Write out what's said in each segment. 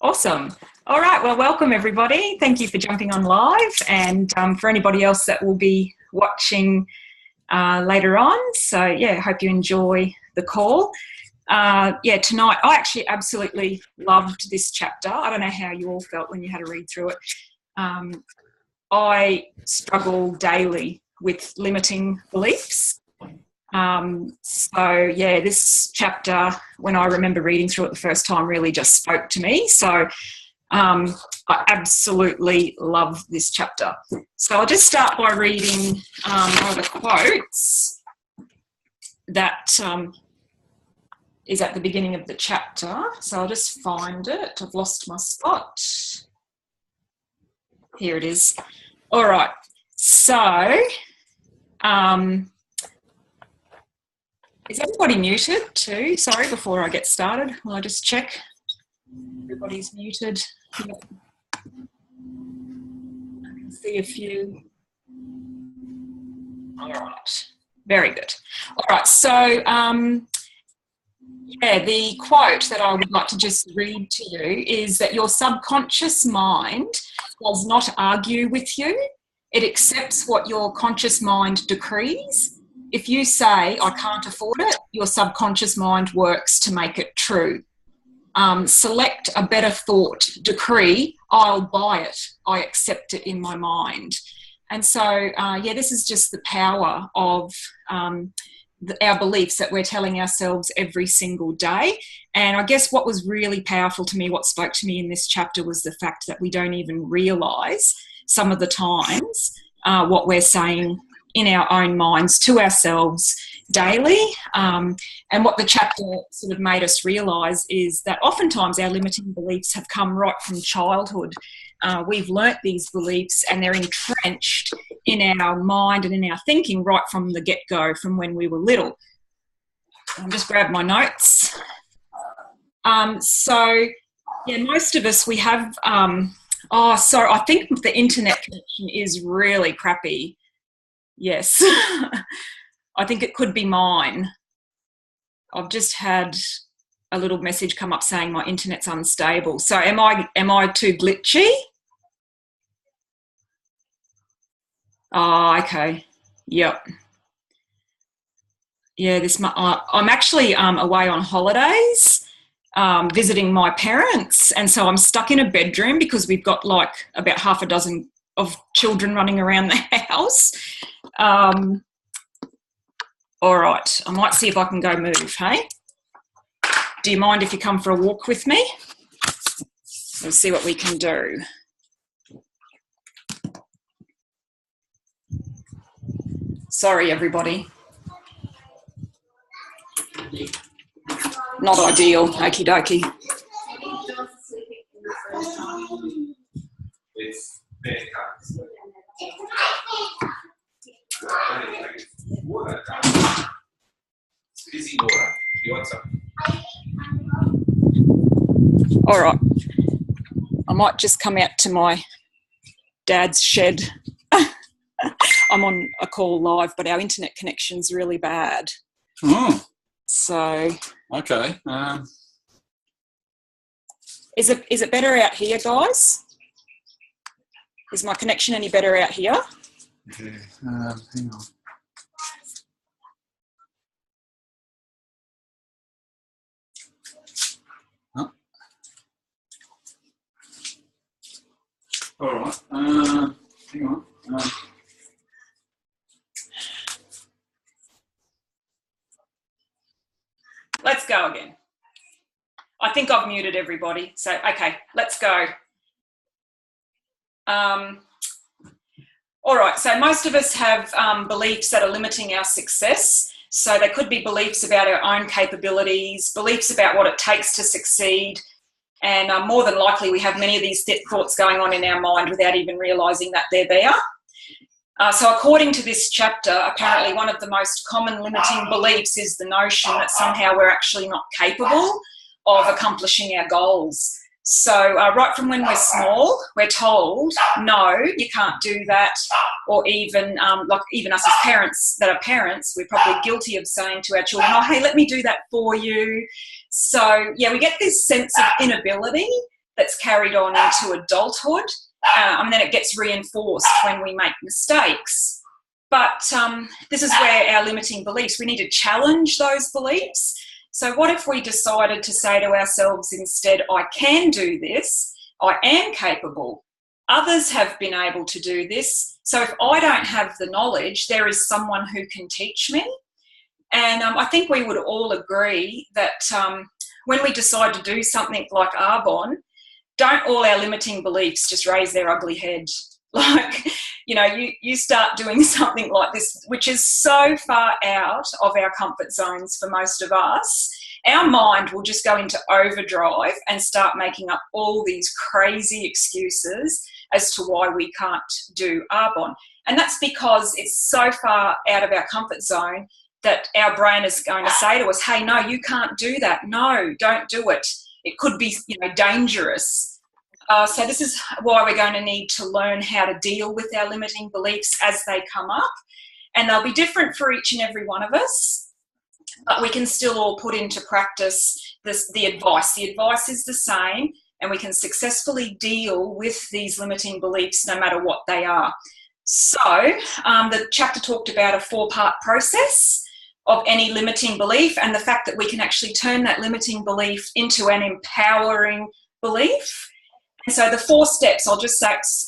Awesome. All right. Well, welcome everybody. Thank you for jumping on live, and for anybody else that will be watching later on. So yeah, hope you enjoy the call. Tonight I actually absolutely loved this chapter. I don't know how you all felt when you had to read through it. I struggle daily with limiting beliefs. This chapter, when I remember reading through it the first time, really just spoke to me. So I absolutely love this chapter. So I'll just start by reading one of the quotes that is at the beginning of the chapter. So I'll just find it. I've lost my spot. Here it is. All right. So is everybody muted too? Sorry, before I get started, will I just check? Everybody's muted. Yep. I can see a few. All right, very good. All right, so the quote that I would like to just read to you is that your subconscious mind does not argue with you. It accepts what your conscious mind decrees. If you say, I can't afford it, your subconscious mind works to make it true. Select a better thought, decree, I'll buy it, I accept it in my mind. And so, this is just the power of our beliefs that we're telling ourselves every single day. And I guess what was really powerful to me, what spoke to me in this chapter, was the fact that we don't even realise some of the times what we're saying in our own minds to ourselves daily. And what the chapter sort of made us realise is that oftentimes our limiting beliefs have come right from childhood. We've learnt these beliefs and they're entrenched in our mind and in our thinking right from the get-go, from when we were little. I'll just grab my notes. Most of us, we have... I think the internet connection is really crappy. Yes. I think it could be mine. I've just had a little message come up saying my internet's unstable. So am I too glitchy? Oh, okay. Yep. Yeah, I'm actually away on holidays, visiting my parents, and so I'm stuck in a bedroom because we've got like about half a dozen of children running around the house. All right, I might see if I can go move, hey? Do you mind if you come for a walk with me? We'll see what we can do. Sorry, everybody. Not ideal, okie dokie. All right, I might just come out to my dad's shed. I'm on a call live, but our internet connection's really bad. Oh. So. Okay. Is it better out here, guys? Is my connection any better out here? Okay. Hang on. Oh. All right. Hang on. Let's go again. I think I've muted everybody. So, okay, let's go. All right, so most of us have beliefs that are limiting our success. So they could be beliefs about our own capabilities, beliefs about what it takes to succeed. And more than likely, we have many of these thoughts going on in our mind without even realising that they're there. So according to this chapter, apparently one of the most common limiting beliefs is the notion that somehow we're actually not capable of accomplishing our goals. So right from when we're small, we're told, no, you can't do that. Or even even us as parents that are parents, we're probably guilty of saying to our children, oh, hey, let me do that for you. So, yeah, we get this sense of inability that's carried on into adulthood, and then it gets reinforced when we make mistakes. But this is where our limiting beliefs, we need to challenge those beliefs. So what if we decided to say to ourselves instead, I can do this, I am capable, others have been able to do this, so if I don't have the knowledge, there is someone who can teach me. And I think we would all agree that when we decide to do something like Arbonne, don't all our limiting beliefs just raise their ugly head. Like, you start doing something like this, which is so far out of our comfort zones for most of us, our mind will just go into overdrive and start making up all these crazy excuses as to why we can't do Arbonne. And that's because it's so far out of our comfort zone that our brain is going to say to us, hey, no, you can't do that. No, don't do it. It could be, dangerous. So this is why we're going to need to learn how to deal with our limiting beliefs as they come up. And they'll be different for each and every one of us, but we can still all put into practice the advice. The advice is the same, and we can successfully deal with these limiting beliefs no matter what they are. So the chapter talked about a 4-part process of any limiting belief, and the fact that we can actually turn that limiting belief into an empowering belief. And so the 4 steps, I'll just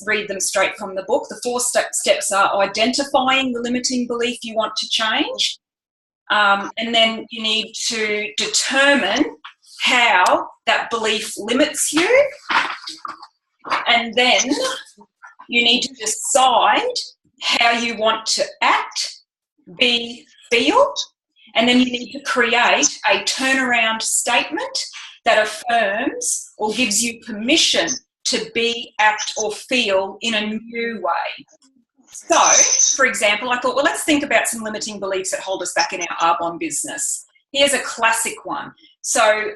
read them straight from the book. The 4 steps are identifying the limiting belief you want to change. And then you need to determine how that belief limits you. And then you need to decide how you want to act, be, feel. And then you need to create a turnaround statement that affirms or gives you permission to be, act, or feel in a new way. So, for example, I thought, well, let's think about some limiting beliefs that hold us back in our Arbonne business. Here's a classic one. So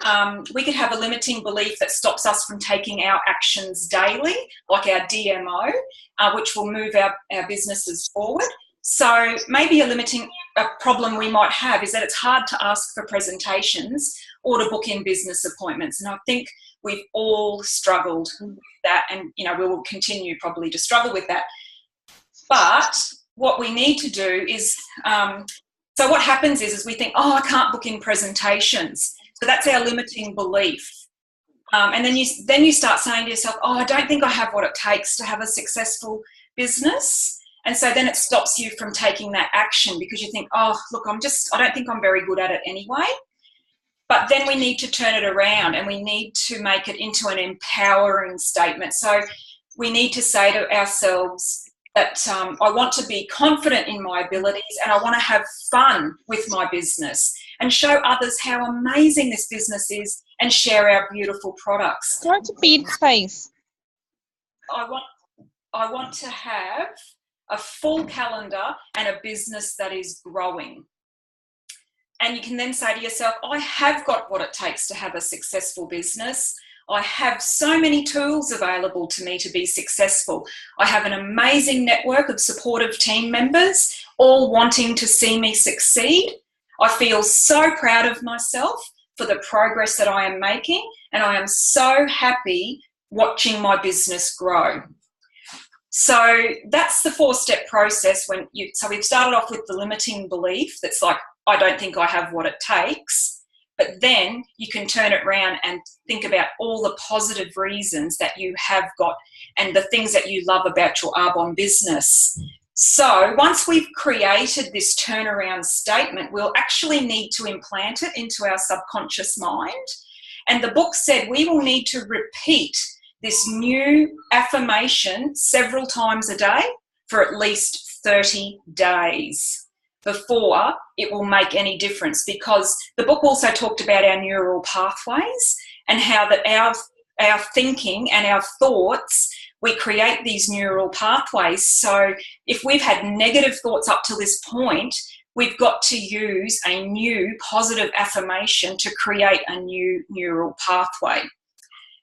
we could have a limiting belief that stops us from taking our actions daily, like our DMO, which will move our businesses forward. So maybe a problem we might have is that it's hard to ask for presentations or to book in business appointments. And I think we've all struggled with that, and we will continue probably to struggle with that. But what we need to do is, so what happens is we think, oh, I can't book in presentations. So that's our limiting belief. And then you start saying to yourself, oh, I don't think I have what it takes to have a successful business. And so then it stops you from taking that action because you think, oh, look, I don't think I'm very good at it anyway. But then we need to turn it around and we need to make it into an empowering statement. So we need to say to ourselves that I want to be confident in my abilities and I want to have fun with my business and show others how amazing this business is and share our beautiful products. Try to beat space. I want to have a full calendar and a business that is growing. And you can then say to yourself, I have got what it takes to have a successful business. I have so many tools available to me to be successful. I have an amazing network of supportive team members, all wanting to see me succeed. I feel so proud of myself for the progress that I am making, and I am so happy watching my business grow. So that's the 4-step process. So we've started off with the limiting belief that's like, I don't think I have what it takes. But then you can turn it around and think about all the positive reasons that you have got and the things that you love about your Arbonne business. So once we've created this turnaround statement, we'll actually need to implant it into our subconscious mind. And the book said we will need to repeat this new affirmation several times a day for at least 30 days before it will make any difference, because the book also talked about our neural pathways and how that our thinking and our thoughts, we create these neural pathways. So if we've had negative thoughts up to this point, we've got to use a new positive affirmation to create a new neural pathway.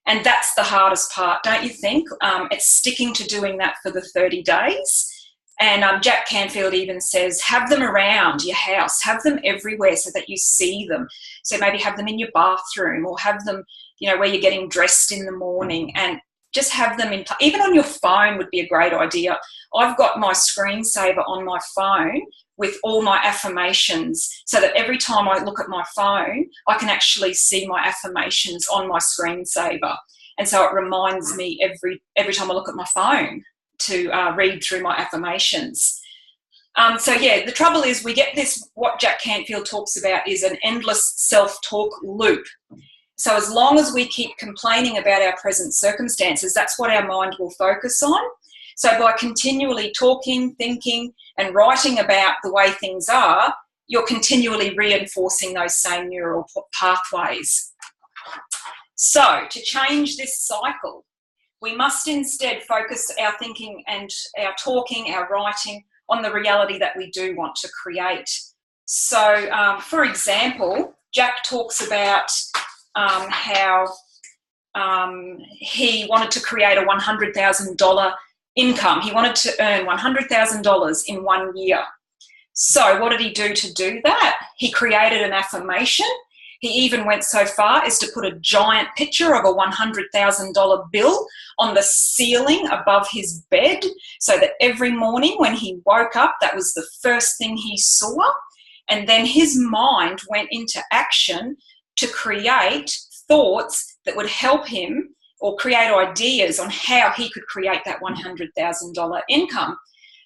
And that's the hardest part, don't you think? It's sticking to doing that for the 30 days. And Jack Canfield even says, have them around your house, have them everywhere so that you see them. So maybe have them in your bathroom or have them, where you're getting dressed in the morning, and just have them in, even on your phone would be a great idea. I've got my screensaver on my phone with all my affirmations, so that every time I look at my phone, I can actually see my affirmations on my screensaver. And so it reminds me every time I look at my phone to read through my affirmations. So yeah, the trouble is we get this, what Jack Canfield talks about is an endless self-talk loop. So as long as we keep complaining about our present circumstances, that's what our mind will focus on. So by continually talking, thinking, and writing about the way things are, you're continually reinforcing those same neural pathways. So to change this cycle, we must instead focus our thinking and our talking, our writing, on the reality that we do want to create. So, for example, Jack talks about how he wanted to create a $100,000 income. He wanted to earn $100,000 in 1 year. So what did he do to do that? He created an affirmation. He even went so far as to put a giant picture of a $100,000 bill on the ceiling above his bed, so that every morning when he woke up, that was the first thing he saw. And then his mind went into action to create thoughts that would help him, or create ideas on how he could create that $100,000 income.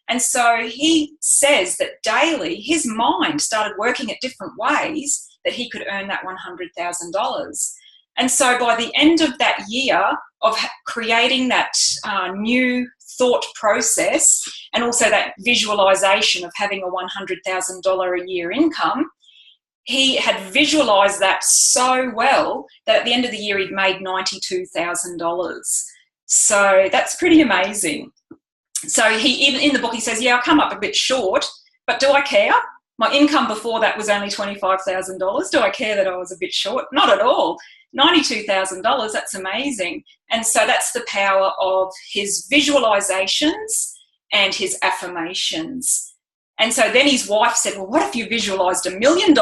And so he says that daily his mind started working at different ways that he could earn that $100,000. And so by the end of that year of creating that new thought process, and also that visualization of having a $100,000 a year income, he had visualized that so well that at the end of the year he'd made $92,000. So that's pretty amazing. So he, even in the book, he says, yeah, I come up a bit short, but do I care? My income before that was only $25,000. Do I care that I was a bit short? Not at all. $92,000, that's amazing. And so that's the power of his visualizations and his affirmations. And so then his wife said, well, what if you visualized $1 million?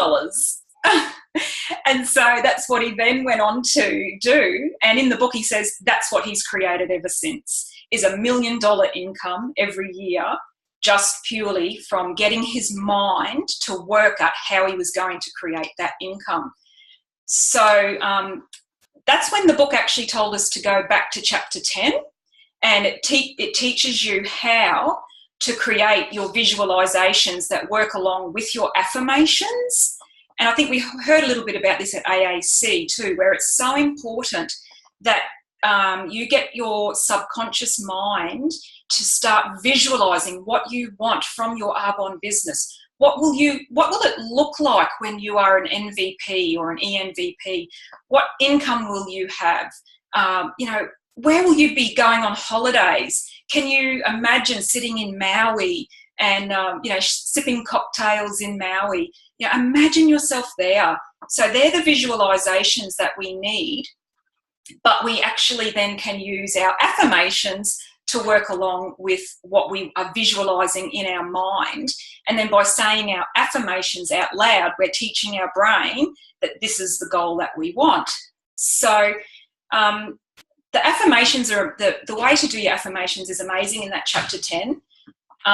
And so that's what he then went on to do. And in the book, he says that's what he's created ever since, is $1 million income every year, just purely from getting his mind to work at how he was going to create that income. So that's when the book actually told us to go back to chapter 10, and it teaches you how to create your visualizations that work along with your affirmations. And I think we heard a little bit about this at AAC too, where it's so important that you get your subconscious mind to start visualizing what you want from your Arbonne business. What will it look like when you are an MVP or an ENVP? What income will you have? Where will you be going on holidays? Can you imagine sitting in Maui and sipping cocktails in Maui? Imagine yourself there. So they're the visualizations that we need, but we actually then can use our affirmations to work along with what we are visualizing in our mind. And then by saying our affirmations out loud, we're teaching our brain that this is the goal that we want. So the affirmations are, the way to do your affirmations is amazing in that chapter 10.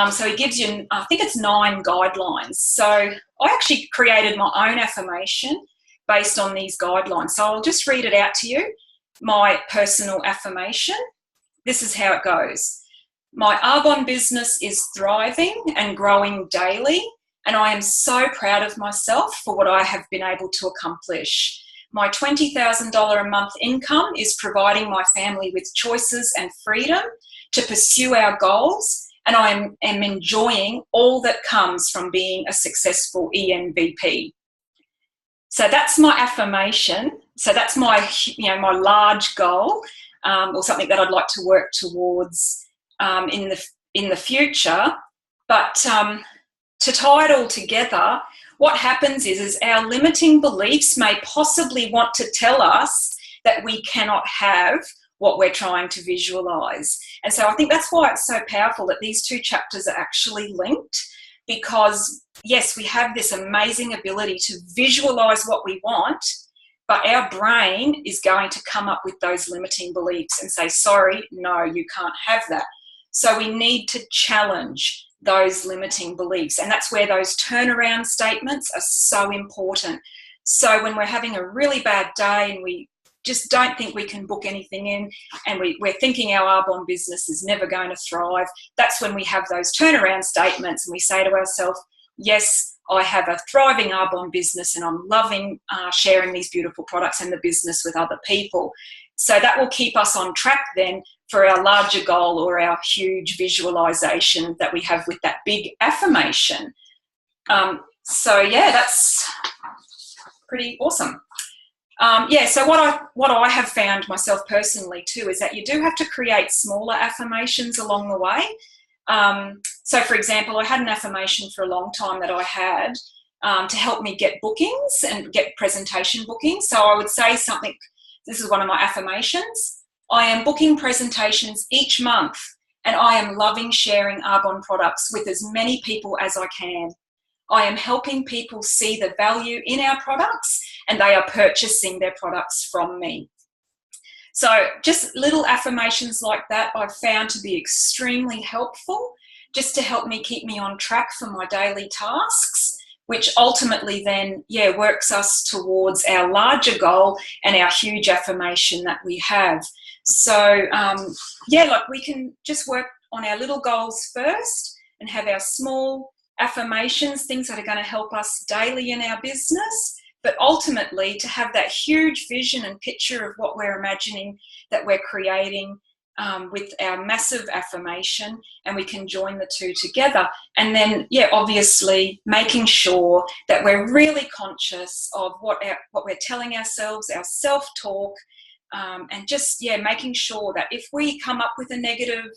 So he gives you, I think it's 9 guidelines. So I actually created my own affirmation based on these guidelines. So I'll just read it out to you. My personal affirmation. This is how it goes. My Arbonne business is thriving and growing daily, and I am so proud of myself for what I have been able to accomplish. My $20,000 a month income is providing my family with choices and freedom to pursue our goals, and I am enjoying all that comes from being a successful ENVP. So that's my affirmation. So that's my, my large goal, or something that I'd like to work towards in the future. But to tie it all together, what happens is our limiting beliefs may possibly want to tell us that we cannot have what we're trying to visualize. And so I think that's why it's so powerful that these 2 chapters are actually linked, because yes, we have this amazing ability to visualize what we want, but our brain is going to come up with those limiting beliefs and say, sorry, no, you can't have that. So we need to challenge those limiting beliefs. And that's where those turnaround statements are so important. So when we're having a really bad day and we just don't think we can book anything in, and we're thinking our Arbonne business is never going to thrive, that's when we have those turnaround statements and we say to ourselves, yes, I have a thriving Arbonne business and I'm loving sharing these beautiful products and the business with other people. So that will keep us on track then for our larger goal or our huge visualization that we have with that big affirmation. So yeah, that's pretty awesome. So what I have found myself personally too is that you do have to create smaller affirmations along the way. So for example, I had an affirmation for a long time that I had to help me get bookings and get presentation bookings. So I would say something, this is one of my affirmations: I am booking presentations each month and I am loving sharing Arbonne products with as many people as I can. I am helping people see the value in our products and they are purchasing their products from me. So just little affirmations like that I've found to be extremely helpful, just to help me keep me on track for my daily tasks, which ultimately then, works us towards our larger goal and our huge affirmation that we have. So, we can just work on our little goals first and have our small affirmations, things that are going to help us daily in our business, but ultimately to have that huge vision and picture of what we're imagining that we're creating with our massive affirmation, and we can join the two together. And then, obviously making sure that we're really conscious of what we're telling ourselves, our self-talk, and just, making sure that if we come up with a negative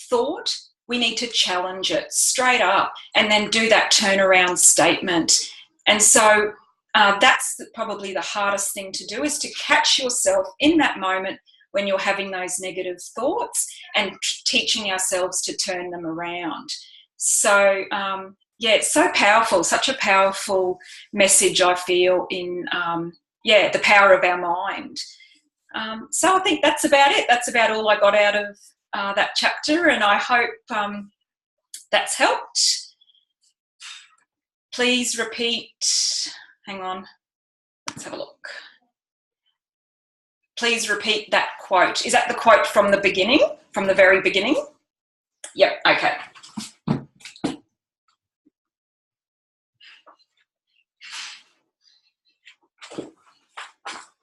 thought, we need to challenge it straight up and then do that turnaround statement. And so that's probably the hardest thing to do, is to catch yourself in that moment when you're having those negative thoughts and teaching ourselves to turn them around. So, it's so powerful, such a powerful message I feel in, the power of our mind. So I think that's about it. That's about all I got out of that chapter, and I hope that's helped. Please repeat, hang on, let's have a look. Please repeat that quote. Is that the quote from the beginning, from the very beginning? Yep, okay.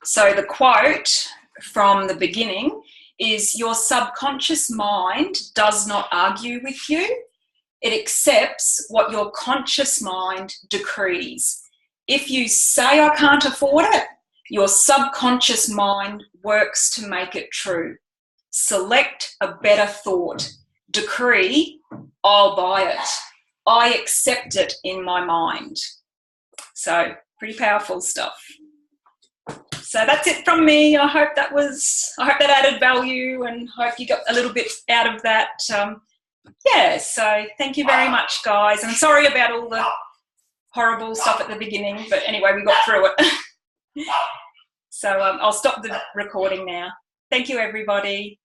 So the quote from the beginning is, your subconscious mind does not argue with you. It accepts what your conscious mind decrees. If you say I can't afford it, your subconscious mind works to make it true. Select a better thought. Decree, I'll buy it. I accept it in my mind. So pretty powerful stuff. So that's it from me. I hope that added value, and hope you got a little bit out of that. So thank you very much, guys. I'm sorry about all the horrible stuff at the beginning, but anyway, we got through it. So I'll stop the recording now. Thank you, everybody.